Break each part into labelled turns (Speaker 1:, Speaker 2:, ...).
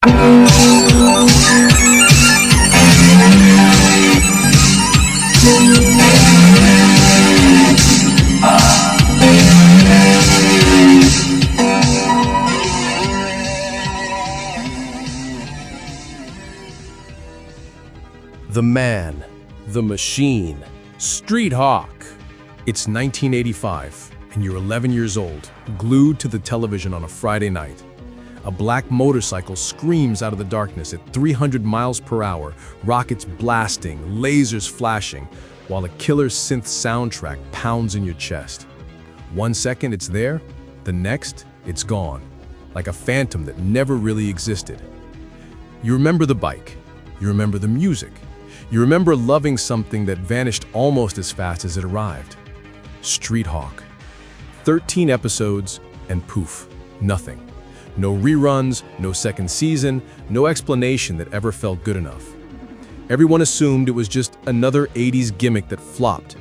Speaker 1: The man, the machine, Street Hawk. It's 1985, and you're 11 years old, glued to the television on a Friday night. A black motorcycle screams out of the darkness at 300 miles per hour, rockets blasting, lasers flashing, while a killer synth soundtrack pounds in your chest. 1 second it's there, the next it's gone, like a phantom that never really existed. You remember the bike, you remember the music, you remember loving something that vanished almost as fast as it arrived. Street Hawk. 13 episodes, and poof, nothing. No reruns, no second season, no explanation that ever felt good enough. Everyone assumed it was just another 80s gimmick that flopped.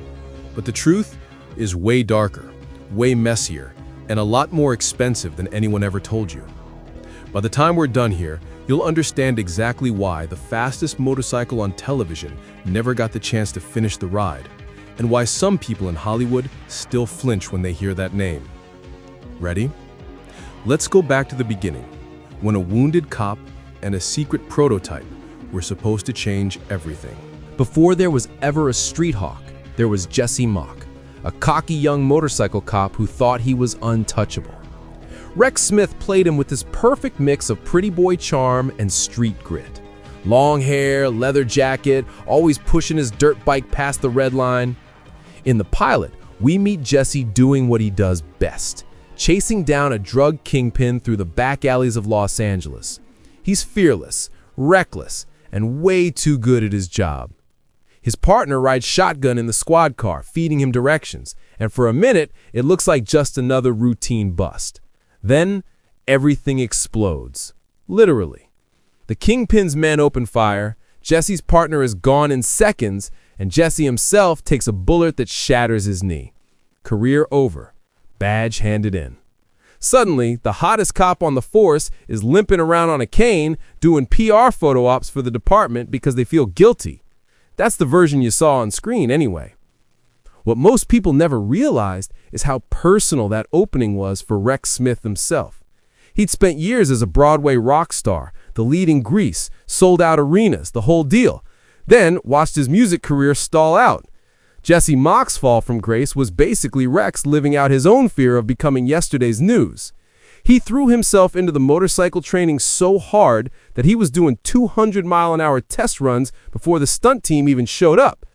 Speaker 1: But the truth is way darker, way messier, and a lot more expensive than anyone ever told you. By the time we're done here, you'll understand exactly why the fastest motorcycle on television never got the chance to finish the ride, and why some people in Hollywood still flinch when they hear that name. Ready? Let's go back to the beginning, when a wounded cop and a secret prototype were supposed to change everything.
Speaker 2: Before there was ever a Street Hawk, there was Jesse Mach, a cocky young motorcycle cop who thought he was untouchable. Rex Smith played him with this perfect mix of pretty boy charm and street grit. Long hair, leather jacket, always pushing his dirt bike past the red line. In the pilot, we meet Jesse doing what he does best, chasing down a drug kingpin through the back alleys of Los Angeles. He's fearless, reckless, and way too good at his job. His partner rides shotgun in the squad car, feeding him directions, and for a minute, it looks like just another routine bust. Then, everything explodes. Literally. The Kingpin's men open fire, Jesse's partner is gone in seconds, and Jesse himself takes a bullet that shatters his knee. Career over. Badge handed in. Suddenly, the hottest cop on the force is limping around on a cane, doing PR photo ops for the department because they feel guilty. That's the version you saw on screen anyway. What most people never realized is how personal that opening was for Rex Smith himself. He'd spent years as a Broadway rock star, the lead in Grease, sold out arenas, the whole deal. Then watched his music career stall out. Jesse Mach's fall from grace was basically Rex living out his own fear of becoming yesterday's news. He threw himself into the motorcycle training so hard that he was doing 200-mile-an-hour test runs before the stunt team even showed up.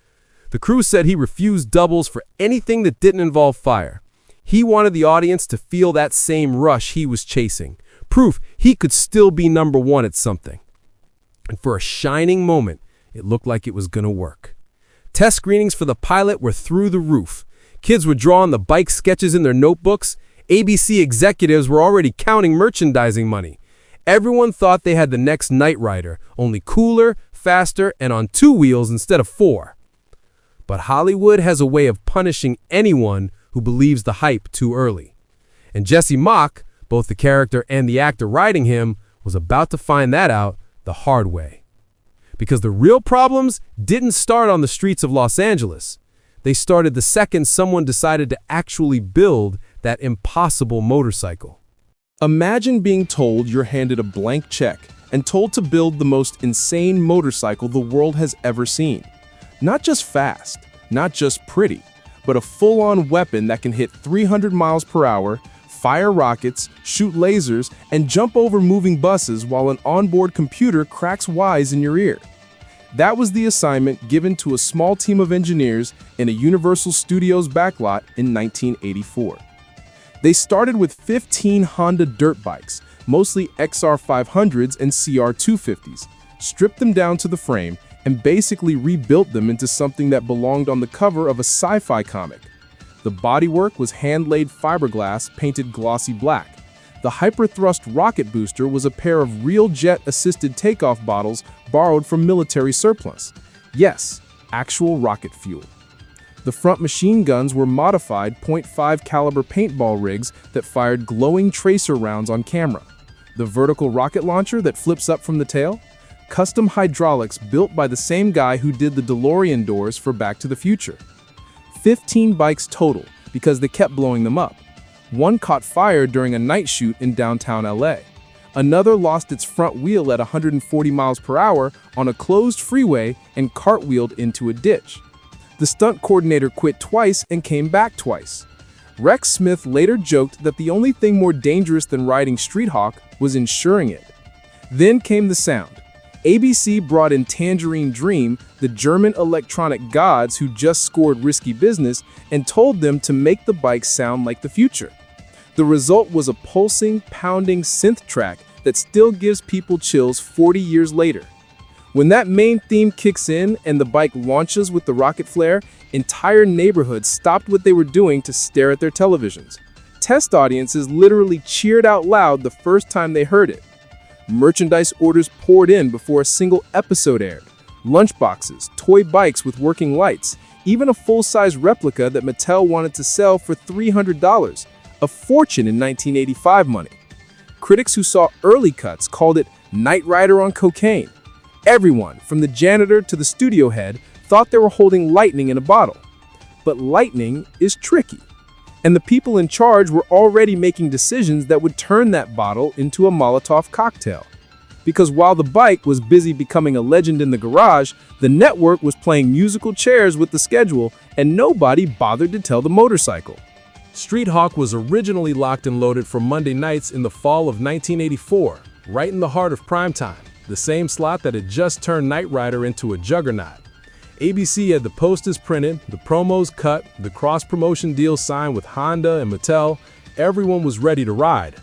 Speaker 2: The crew said he refused doubles for anything that didn't involve fire. He wanted the audience to feel that same rush he was chasing, proof he could still be number one at something. And for a shining moment, it looked like it was going to work. Test screenings for the pilot were through the roof. Kids were drawing the bike sketches in their notebooks. ABC executives were already counting merchandising money. Everyone thought they had the next Knight Rider, only cooler, faster, and on 2 wheels instead of 4. But Hollywood has a way of punishing anyone who believes the hype too early. And Jesse Mach, both the character and the actor riding him, was about to find that out the hard way. Because the real problems didn't start on the streets of Los Angeles. They started the second someone decided to actually build that impossible motorcycle.
Speaker 3: Imagine being told you're handed a blank check and told to build the most insane motorcycle the world has ever seen. Not just fast, not just pretty, but a full-on weapon that can hit 300 miles per hour, fire rockets, shoot lasers, and jump over moving buses while an onboard computer cracks wise in your ear. That was the assignment given to a small team of engineers in a Universal Studios backlot in 1984. They started with 15 Honda dirt bikes, mostly XR500s and CR250s, stripped them down to the frame, and basically rebuilt them into something that belonged on the cover of a sci-fi comic. The bodywork was hand-laid fiberglass painted glossy black. The hyperthrust rocket booster was a pair of real jet-assisted takeoff bottles borrowed from military surplus. Yes, actual rocket fuel. The front machine guns were modified .5 caliber paintball rigs that fired glowing tracer rounds on camera. The vertical rocket launcher that flips up from the tail? Custom hydraulics built by the same guy who did the DeLorean doors for Back to the Future. 15 bikes total because they kept blowing them up. One caught fire during a night shoot in downtown LA. Another lost its front wheel at 140 miles per hour on a closed freeway and cartwheeled into a ditch. The stunt coordinator quit twice and came back twice. Rex Smith later joked that the only thing more dangerous than riding Street Hawk was insuring it. Then came the sound. ABC brought in Tangerine Dream, the German electronic gods who just scored Risky Business, and told them to make the bike sound like the future. The result was a pulsing, pounding synth track that still gives people chills 40 years later. When that main theme kicks in and the bike launches with the rocket flare, entire neighborhoods stopped what they were doing to stare at their televisions. Test audiences literally cheered out loud the first time they heard it. Merchandise orders poured in before a single episode aired. Lunchboxes, toy bikes with working lights, even a full-size replica that Mattel wanted to sell for $300, a fortune in 1985 money. Critics who saw early cuts called it Knight Rider on cocaine. Everyone, from the janitor to the studio head, thought they were holding lightning in a bottle. But lightning is tricky, and the people in charge were already making decisions that would turn that bottle into a Molotov cocktail. Because while the bike was busy becoming a legend in the garage, the network was playing musical chairs with the schedule, and nobody bothered to tell the motorcycle.
Speaker 2: Street Hawk was originally locked and loaded for Monday nights in the fall of 1984, right in the heart of primetime, the same slot that had just turned Knight Rider into a juggernaut. ABC had the posters printed, the promos cut, the cross-promotion deal signed with Honda and Mattel. Everyone was ready to ride.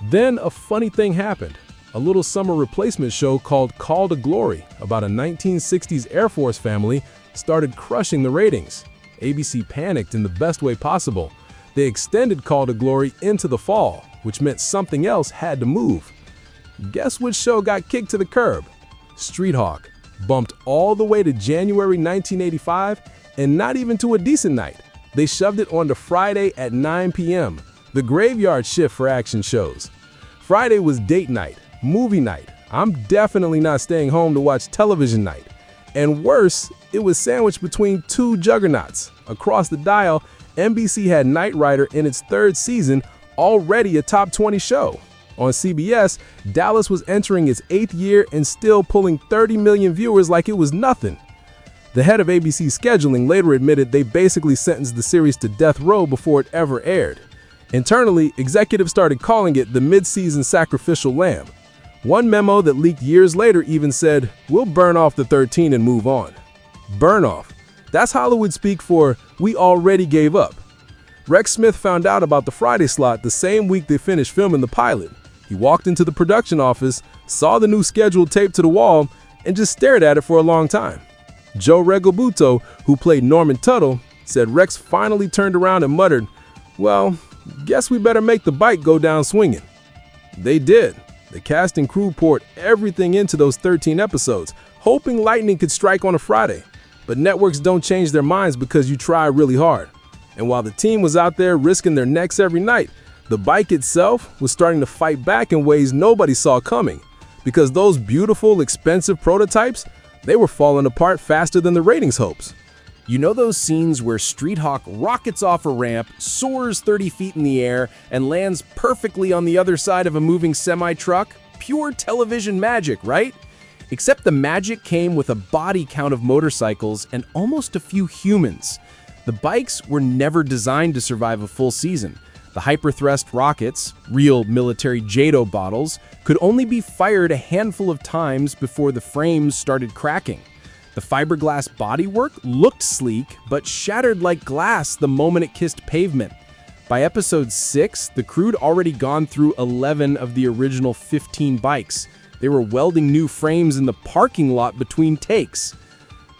Speaker 2: Then a funny thing happened. A little summer replacement show called Call to Glory about a 1960s Air Force family started crushing the ratings. ABC panicked in the best way possible. They extended Call to Glory into the fall, which meant something else had to move. Guess which show got kicked to the curb? Street Hawk. Bumped all the way to January 1985, and not even to a decent night. They shoved it onto Friday at 9 p.m., the graveyard shift for action shows. Friday was date night, movie night. I'm definitely not staying home to watch television night. And worse, it was sandwiched between two juggernauts. Across the dial, NBC had Knight Rider in its third season, already a top 20 show. On CBS, Dallas was entering its 8th year and still pulling 30 million viewers like it was nothing. The head of ABC scheduling later admitted they basically sentenced the series to death row before it ever aired. Internally, executives started calling it the mid-season sacrificial lamb. One memo that leaked years later even said, "We'll burn off the 13 and move on." Burn off. That's Hollywood speak for, we already gave up. Rex Smith found out about the Friday slot the same week they finished filming the pilot. He walked into the production office, saw the new schedule taped to the wall, and just stared at it for a long time. Joe Regalbuto, who played Norman Tuttle, said Rex finally turned around and muttered, "Well, guess we better make the bike go down swinging." They did. The cast and crew poured everything into those 13 episodes, hoping lightning could strike on a Friday. But networks don't change their minds because you try really hard. And while the team was out there risking their necks every night, the bike itself was starting to fight back in ways nobody saw coming. Because those beautiful, expensive prototypes, they were falling apart faster than the ratings hopes.
Speaker 1: You know those scenes where Street Hawk rockets off a ramp, soars 30 feet in the air, and lands perfectly on the other side of a moving semi-truck? Pure television magic, right? Except the magic came with a body count of motorcycles and almost a few humans. The bikes were never designed to survive a full season. The hyperthrust rockets, real military JATO bottles, could only be fired a handful of times before the frames started cracking. The fiberglass bodywork looked sleek, but shattered like glass the moment it kissed pavement. By episode 6, the crew'd already gone through 11 of the original 15 bikes. They were welding new frames in the parking lot between takes.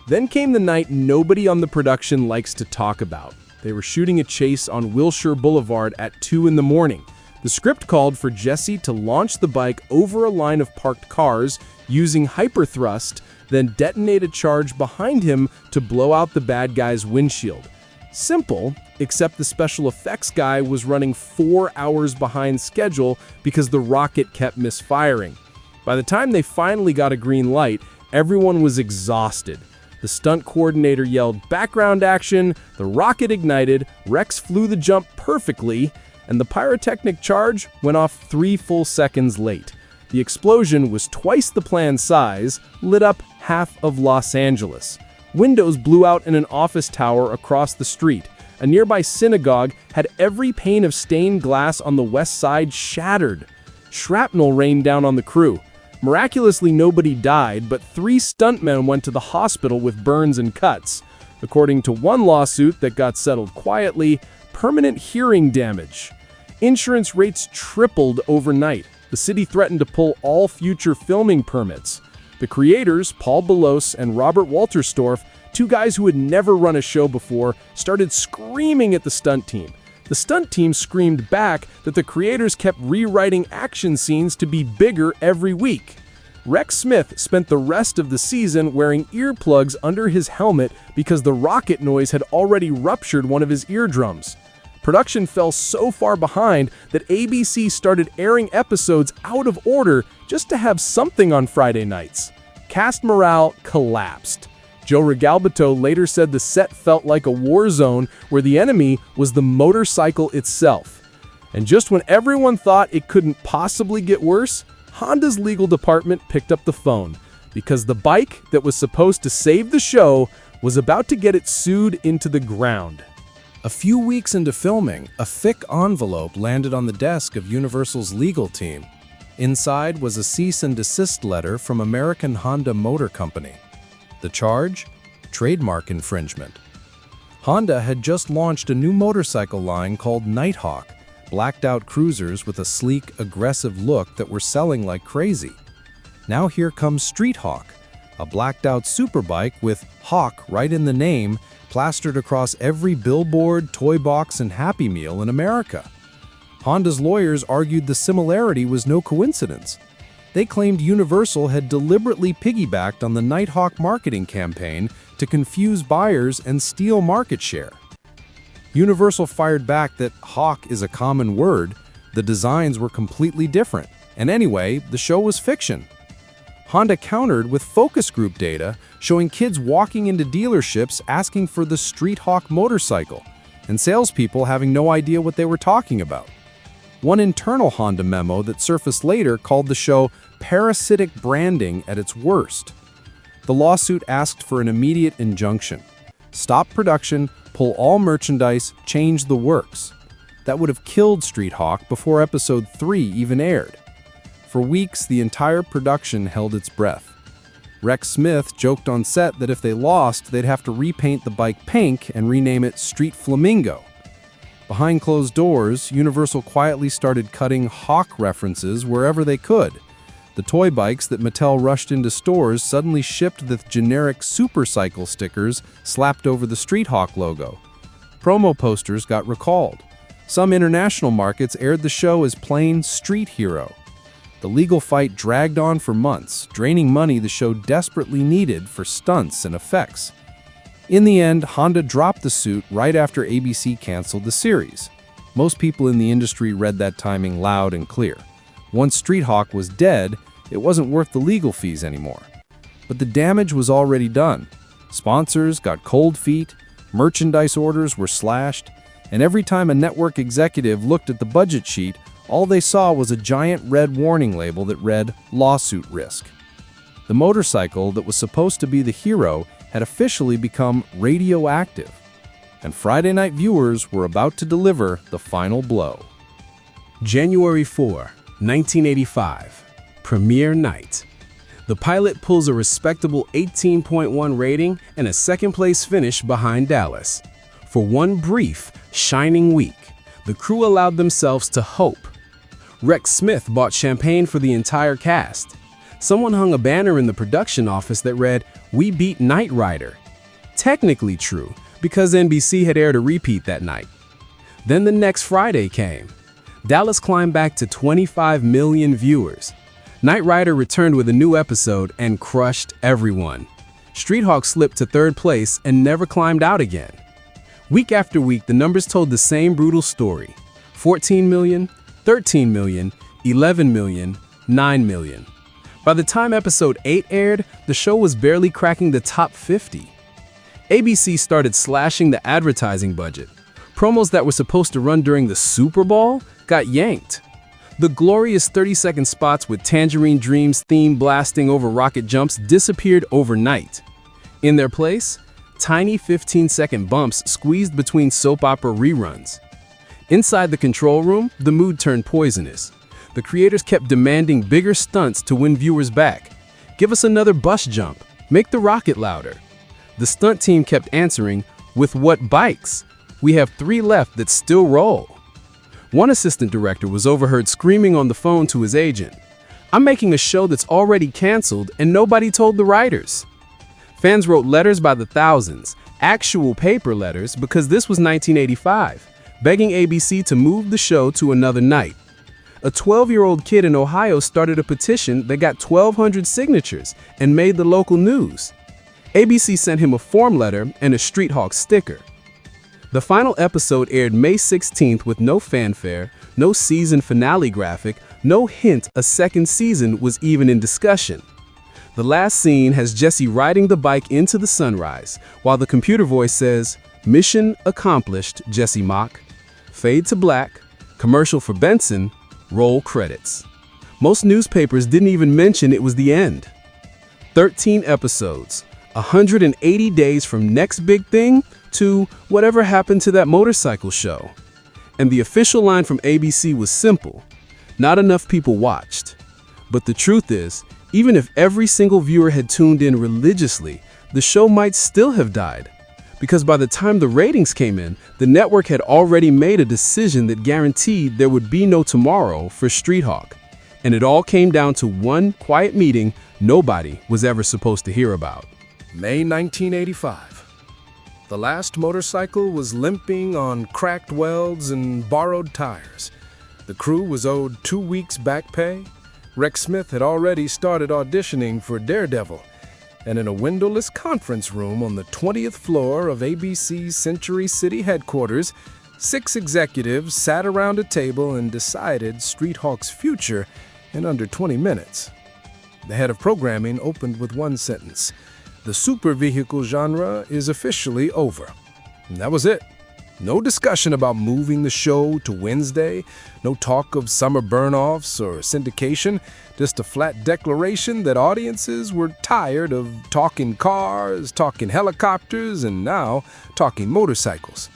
Speaker 1: Then came the night nobody on the production likes to talk about. They were shooting a chase on Wilshire Boulevard at 2 in the morning. The script called for Jesse to launch the bike over a line of parked cars using hyperthrust, then detonate a charge behind him to blow out the bad guy's windshield.
Speaker 3: Simple, except the special effects guy was running 4 hours behind schedule because the rocket kept misfiring. By the time they finally got a green light, everyone was exhausted. The stunt coordinator yelled, "Background action!" The rocket ignited, Rex flew the jump perfectly, and the pyrotechnic charge went off 3 full seconds late. The explosion was twice the planned size, lit up half of Los Angeles. Windows blew out in an office tower across the street. A nearby synagogue had every pane of stained glass on the west side shattered. Shrapnel rained down on the crew. Miraculously, nobody died, but 3 stuntmen went to the hospital with burns and cuts. According to one lawsuit that got settled quietly, permanent hearing damage. Insurance rates tripled overnight. The city threatened to pull all future filming permits. The creators, Paul Belos and Robert Walterstorff, 2 guys who had never run a show before, started screaming at the stunt team. The stunt team screamed back that the creators kept rewriting action scenes to be bigger every week. Rex Smith spent the rest of the season wearing earplugs under his helmet because the rocket noise had already ruptured one of his eardrums. Production fell so far behind that ABC started airing episodes out of order just to have something on Friday nights. Cast morale collapsed. Joe Regalbuto later said the set felt like a war zone where the enemy was the motorcycle itself. And just when everyone thought it couldn't possibly get worse, Honda's legal department picked up the phone because the bike that was supposed to save the show was about to get it sued into the ground.
Speaker 1: A few weeks into filming, a thick envelope landed on the desk of Universal's legal team. Inside was a cease and desist letter from American Honda Motor Company. The charge? Trademark infringement. Honda had just launched a new motorcycle line called Nighthawk, blacked-out cruisers with a sleek, aggressive look that were selling like crazy. Now here comes Street Hawk, a blacked-out superbike with Hawk right in the name, plastered across every billboard, toy box, and Happy Meal in America. Honda's lawyers argued the similarity was no coincidence. They claimed Universal had deliberately piggybacked on the Nighthawk marketing campaign to confuse buyers and steal market share. Universal fired back that Hawk is a common word, the designs were completely different, and anyway, the show was fiction. Honda countered with focus group data showing kids walking into dealerships asking for the Street Hawk motorcycle, and salespeople having no idea what they were talking about. One internal Honda memo that surfaced later called the show parasitic branding at its worst. The lawsuit asked for an immediate injunction. Stop production, pull all merchandise, change the works. That would have killed Street Hawk before episode 3 even aired. For weeks, the entire production held its breath. Rex Smith joked on set that if they lost, they'd have to repaint the bike pink and rename it Street Flamingo. Behind closed doors, Universal quietly started cutting Hawk references wherever they could. The toy bikes that Mattel rushed into stores suddenly shipped with generic Supercycle stickers slapped over the Street Hawk logo. Promo posters got recalled. Some international markets aired the show as plain Street Hero. The legal fight dragged on for months, draining money the show desperately needed for stunts and effects. In the end, Honda dropped the suit right after ABC canceled the series. Most people in the industry read that timing loud and clear. Once Street Hawk was dead, it wasn't worth the legal fees anymore. But the damage was already done. Sponsors got cold feet, merchandise orders were slashed, and every time a network executive looked at the budget sheet, all they saw was a giant red warning label that read lawsuit risk. The motorcycle that was supposed to be the hero had officially become radioactive, and Friday night viewers were about to deliver the final blow. January 4, 1985, premiere night. The pilot pulls a respectable 18.1 rating and a second-place finish behind Dallas. For one brief, shining week, the crew allowed themselves to hope. Rex Smith bought champagne for the entire cast. Someone hung a banner in the production office that read, "We beat Knight Rider." Technically true, because NBC had aired a repeat that night. Then the next Friday came. Dallas climbed back to 25 million viewers. Knight Rider returned with a new episode and crushed everyone. Street Hawk slipped to third place and never climbed out again.
Speaker 3: Week after week, the numbers told the same brutal story. 14 million, 13 million, 11 million, 9 million. By the time episode 8 aired, the show was barely cracking the top 50. ABC started slashing the advertising budget. Promos that were supposed to run during the Super Bowl got yanked. The glorious 30-second spots with Tangerine Dream's theme blasting over rocket jumps disappeared overnight. In their place, tiny 15-second bumps squeezed between soap opera reruns. Inside the control room, the mood turned poisonous. The creators kept demanding bigger stunts to win viewers back. Give us another bus jump. Make the rocket louder. The stunt team kept answering, with what bikes? We have 3 left that still roll. One assistant director was overheard screaming on the phone to his agent, "I'm making a show that's already canceled and nobody told the writers." Fans wrote letters by the thousands, actual paper letters, because this was 1985, begging ABC to move the show to another night. A 12-year-old kid in Ohio started a petition that got 1,200 signatures and made the local news. ABC sent him a form letter and a Street Hawk sticker. The final episode aired May 16th with no fanfare, no season finale graphic, no hint a second season was even in discussion. The last scene has Jesse riding the bike into the sunrise, while the computer voice says, "Mission accomplished, Jesse Mock." Fade to black, commercial for Benson, roll credits. Most newspapers didn't even mention it was the end. 13 episodes, 180 days from next big thing to whatever happened to that motorcycle show. And the official line from ABC was simple: not enough people watched. But the truth is, even if every single viewer had tuned in religiously, the show might still have died. Because by the time the ratings came in, the network had already made a decision that guaranteed there would be no tomorrow for Street Hawk. And it all came down to one quiet meeting nobody was ever supposed to hear about.
Speaker 1: May 1985. The last motorcycle was limping on cracked welds and borrowed tires. The crew was owed 2 weeks back pay. Rex Smith had already started auditioning for Daredevil. And in a windowless conference room on the 20th floor of ABC's Century City headquarters, 6 executives sat around a table and decided Street Hawk's future in under 20 minutes. The head of programming opened with one sentence: "The super vehicle genre is officially over." And that was it. No discussion about moving the show to Wednesday, no talk of summer burn-offs or syndication, just a flat declaration that audiences were tired of talking cars, talking helicopters, and now talking motorcycles.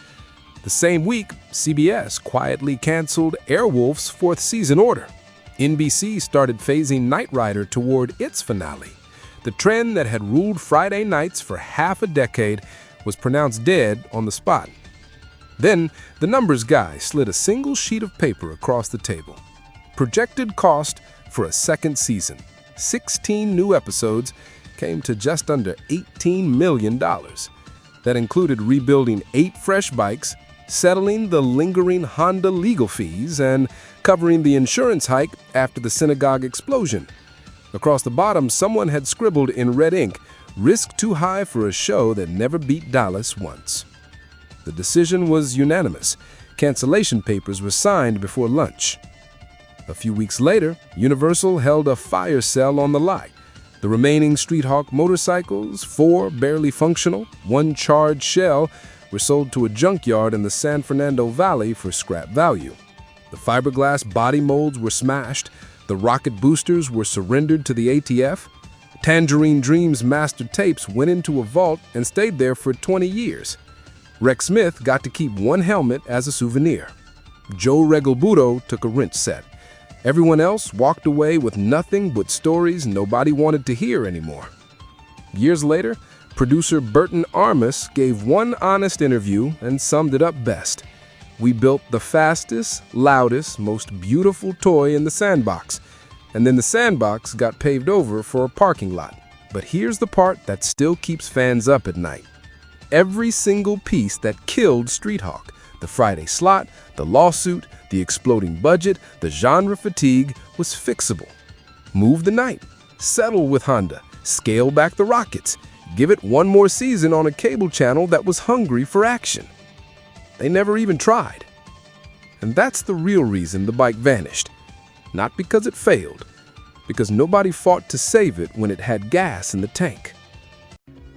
Speaker 1: The same week, CBS quietly canceled Airwolf's 4th season order. NBC started phasing Knight Rider toward its finale. The trend that had ruled Friday nights for half a decade was pronounced dead on the spot. Then, the numbers guy slid a single sheet of paper across the table. Projected cost for a second season, 16 new episodes, came to just under $18 million. That included rebuilding 8 fresh bikes, settling the lingering Honda legal fees, and covering the insurance hike after the synagogue explosion. Across the bottom, someone had scribbled in red ink, "Risk too high for a show that never beat Dallas once." The decision was unanimous. Cancellation papers were signed before lunch. A few weeks later, Universal held a fire sale on the lot. The remaining Street Hawk motorcycles, 4 barely functional, 1 charred shell, were sold to a junkyard in the San Fernando Valley for scrap value. The fiberglass body molds were smashed. The rocket boosters were surrendered to the ATF. Tangerine Dream's master tapes went into a vault and stayed there for 20 years. Rex Smith got to keep 1 helmet as a souvenir. Joe Regalbuto took a wrench set. Everyone else walked away with nothing but stories nobody wanted to hear anymore. Years later, producer Burton Armus gave one honest interview and summed it up best. "We built the fastest, loudest, most beautiful toy in the sandbox, and then the sandbox got paved over for a parking lot. But here's the part that still keeps fans up at night. Every single piece that killed Street Hawk, the Friday slot, the lawsuit, the exploding budget, the genre fatigue, was fixable. Move the night, settle with Honda, scale back the rockets, give it 1 more season on a cable channel that was hungry for action. They never even tried. And that's the real reason the bike vanished. Not because it failed, because nobody fought to save it when it had gas in the tank.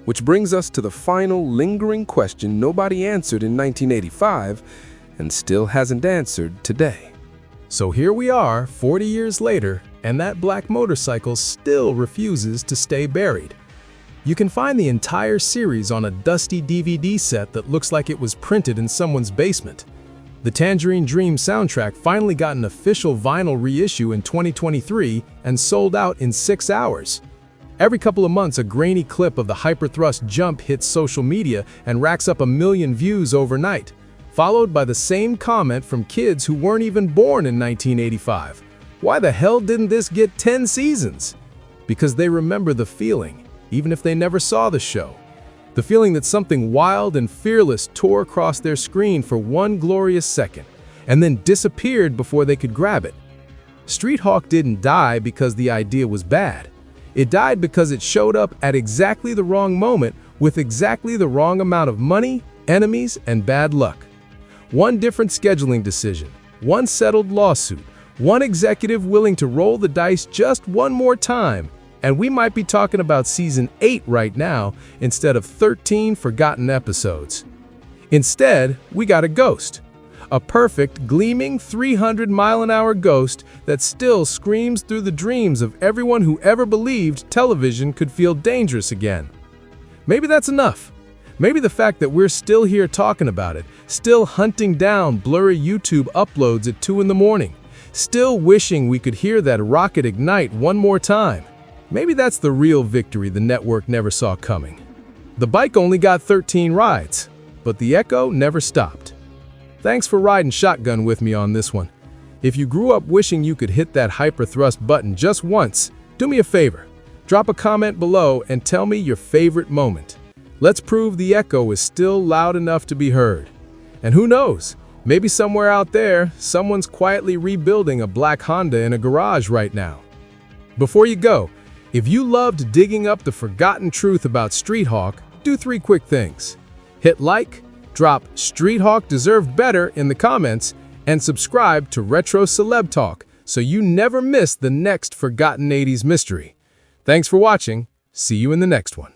Speaker 1: Which brings us to the final lingering question nobody answered in 1985 and still hasn't answered today.
Speaker 2: So here we are, 40 years later, and that black motorcycle still refuses to stay buried. You can find the entire series on a dusty DVD set that looks like it was printed in someone's basement. The Tangerine Dream soundtrack finally got an official vinyl reissue in 2023 and sold out in 6 hours. Every couple of months, a grainy clip of the hyperthrust jump hits social media and racks up 1 million views overnight, followed by the same comment from kids who weren't even born in 1985. Why the hell didn't this get 10 seasons? Because they remember the feeling, even if they never saw the show. The feeling that something wild and fearless tore across their screen for one glorious second, and then disappeared before they could grab it. Street Hawk didn't die because the idea was bad. It died because it showed up at exactly the wrong moment with exactly the wrong amount of money, enemies, and bad luck. One different scheduling decision, one settled lawsuit, one executive willing to roll the dice just one more time, and we might be talking about Season 8 right now instead of 13 forgotten episodes. Instead, we got a ghost. A perfect, gleaming 300-mile-an-hour ghost that still screams through the dreams of everyone who ever believed television could feel dangerous again. Maybe that's enough. Maybe the fact that we're still here talking about it, still hunting down blurry YouTube uploads at 2 in the morning, still wishing we could hear that rocket ignite one more time. Maybe that's the real victory the network never saw coming. The bike only got 13 rides, but the echo never stopped. Thanks for riding shotgun with me on this one. If you grew up wishing you could hit that hyperthrust button just once, do me a favor. Drop a comment below and tell me your favorite moment. Let's prove the echo is still loud enough to be heard. And who knows, maybe somewhere out there, someone's quietly rebuilding a black Honda in a garage right now. Before you go, if you loved digging up the forgotten truth about Street Hawk, do 3 quick things. Hit like, drop Street Hawk deserved better in the comments, and subscribe to Retro Celeb Talk so you never miss the next forgotten 80s mystery. Thanks for watching. See you in the next one.